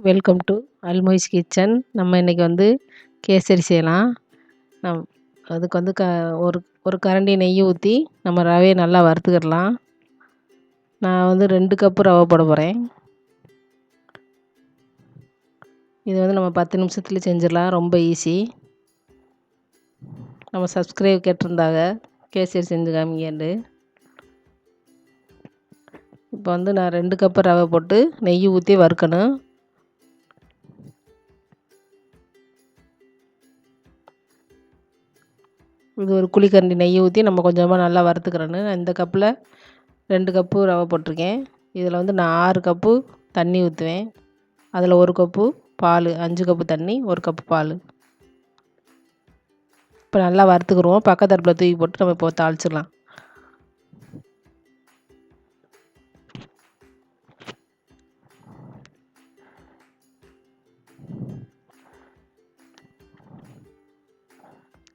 Welcome to முய்ஸ் kitchen. நம்ம இன்றைக்கி வந்து கேசரி செய்யலாம். நம் அதுக்கு வந்து ஒரு ஒரு கரண்டி நெய் ஊற்றி நம்ம ரவையை நல்லா வறுத்துக்கிடலாம். நான் வந்து 2 கப்பு ரவை போட போகிறேன். இது வந்து நம்ம 10 நிமிஷத்துல செஞ்சிடலாம். ரொம்ப ஈஸி. நம்ம சப்ஸ்கிரைப் கேட்டிருந்தாங்க கேசரி செஞ்சு காமிங்கன்னு. இப்போ வந்து நான் 2 கப்பு ரவை போட்டு நெய் ஊற்றி வறுக்கணும். இது ஒரு குழிக்கரண்டி நெய் ஊற்றி நம்ம கொஞ்சமாக நல்லா வறுத்துக்கிறேன்னு. இந்த கப்பில் 2 கப்பு ரவை போட்டிருக்கேன். இதில் வந்து நான் 6 கப்பு தண்ணி ஊற்றுவேன். அதில் 1 கப்பு பால், 5 கப்பு தண்ணி, 1 கப்பு பால். இப்போ நல்லா வறுத்துக்குருவோம். பக்கத்து அடுப்பில் தூக்கி போட்டு நம்ம இப்போ தாளிச்சிடலாம்.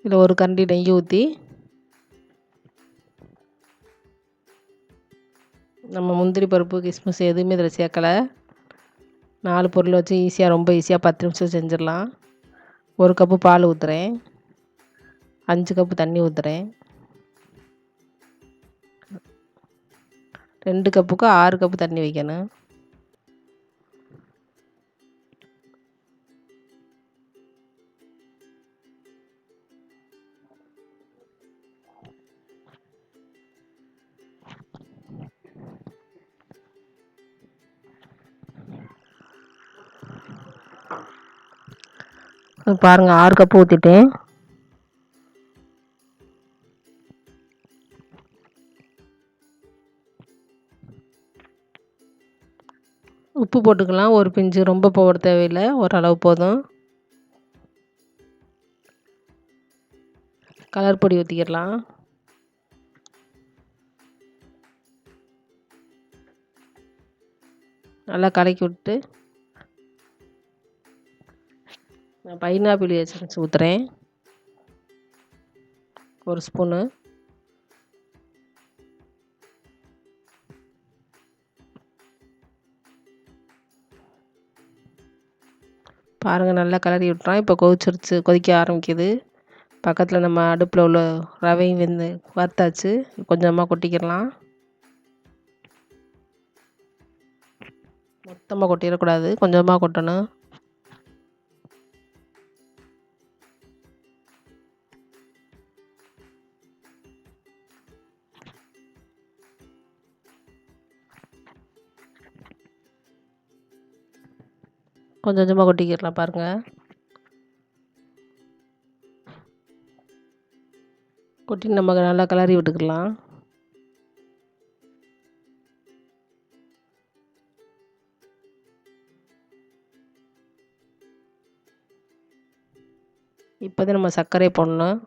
இதில் ஒரு கரண்டி நெய் ஊற்றி நம்ம முந்திரி பருப்பு, கிஸ்மிஸ் எதுவுமே இதில் சேர்க்கலை. 4 பொருள் வச்சு ரொம்ப ஈஸியாக 10 நிமிஷம் செஞ்சிடலாம். 1 கப்பு பால் ஊற்றுறேன். 5 கப்பு தண்ணி ஊற்றுறேன். 2 கப்புக்கு 6 கப்பு தண்ணி வைக்கணும். பாருங்கள், 6 கப்பு ஊற்றிட்டேன். உப்பு போட்டுக்கலாம். ஒரு பிஞ்சு, ரொம்ப போட தேவையில்லை, ஓரளவு போதும். கலர் பொடி ஊற்றிக்கிடலாம். நல்லா கலக்கி விட்டு நான் பைனாப்பிள் எசன்ஸ் ஊற்றுறேன். 1 ஸ்பூனு. பாருங்கள், நல்லா கிளறி விட்டுறோம். இப்போ கொதிக்க ஆரம்பிக்குது. பக்கத்தில் நம்ம அடுப்பில் உள்ள ரவையும் வறுத்தாச்சு. கொஞ்சமாக கொட்டிக்கிடலாம். மொத்தமாக கொட்டிடக்கூடாது, கொஞ்சமாக கொட்டணும். கொஞ்சம் கொஞ்சமாக கொட்டிக்கிடலாம். பாருங்கள், கொட்டி நம்ம நல்லா கிளறி விட்டுக்கலாம். இப்போதான் நம்ம சர்க்கரை போடணும்.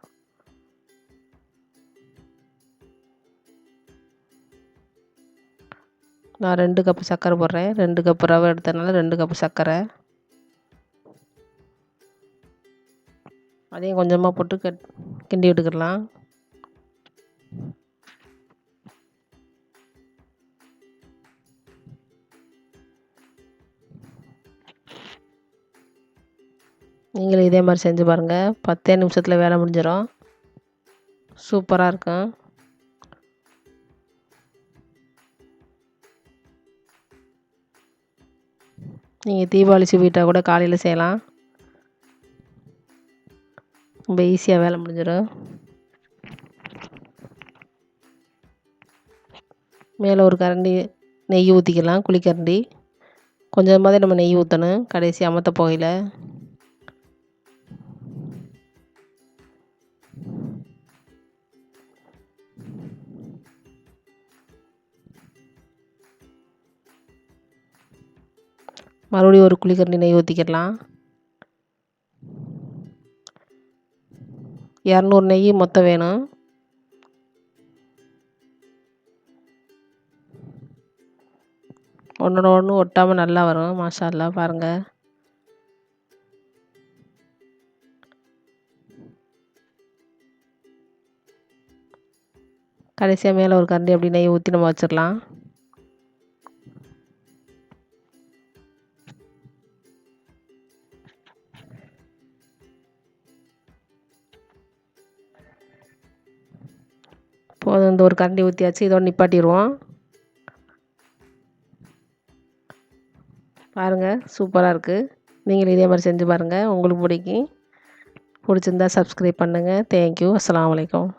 நான் 2 கப்பு சர்க்கரை போடுறேன். 2 கப்பு ரவை எடுத்ததுனால 2 கப்பு சர்க்கரை. அதையும் கொஞ்சமாக போட்டு கிண்டி விட்டுக்கிடலாம். நீங்களும் இதே மாதிரி செஞ்சு பாருங்கள். 10 நிமிஷத்தில் வேலை முடிஞ்சிடும். சூப்பராக இருக்கும். நீங்கள் தீபாவளி ஸ்வீட்டாக கூட காலையில் செய்யலாம். ரொம்ப ஈஸியாக வேலை முடிஞ்சிடும். மேலே ஒரு கரண்டி நெய் ஊற்றிக்கலாம், குழிக்கரண்டி. கொஞ்சமாக தான் நம்ம நெய் ஊற்றணும், கடைசி அமர்த்த போகையில். மறுபடியும் ஒரு குழிக்கரண்டி நெய் ஊற்றிக்கிடலாம். 200 நெய் மொத்தம் வேணும். ஒன்றோட ஒன்று ஒட்டாமல் நல்லா வரும். மாஷா அல்லாஹ். பாருங்கள், கடைசியாக மேலே ஒரு கரண்டி அப்படி நெய் ஊற்றி நம்ம வச்சிடலாம். போதும், இந்த ஒரு கரண்டி ஊற்றியாச்சு. இதோட நிப்பாட்டிடுவோம். பாருங்கள், சூப்பராக இருக்குது. நீங்களும் இதே மாதிரி செஞ்சு பாருங்கள், உங்களுக்கு பிடிக்கும். பிடிச்சிருந்தா சப்ஸ்கிரைப் பண்ணுங்கள். தேங்க்யூ. அஸ்ஸலாமு அலைக்கும்.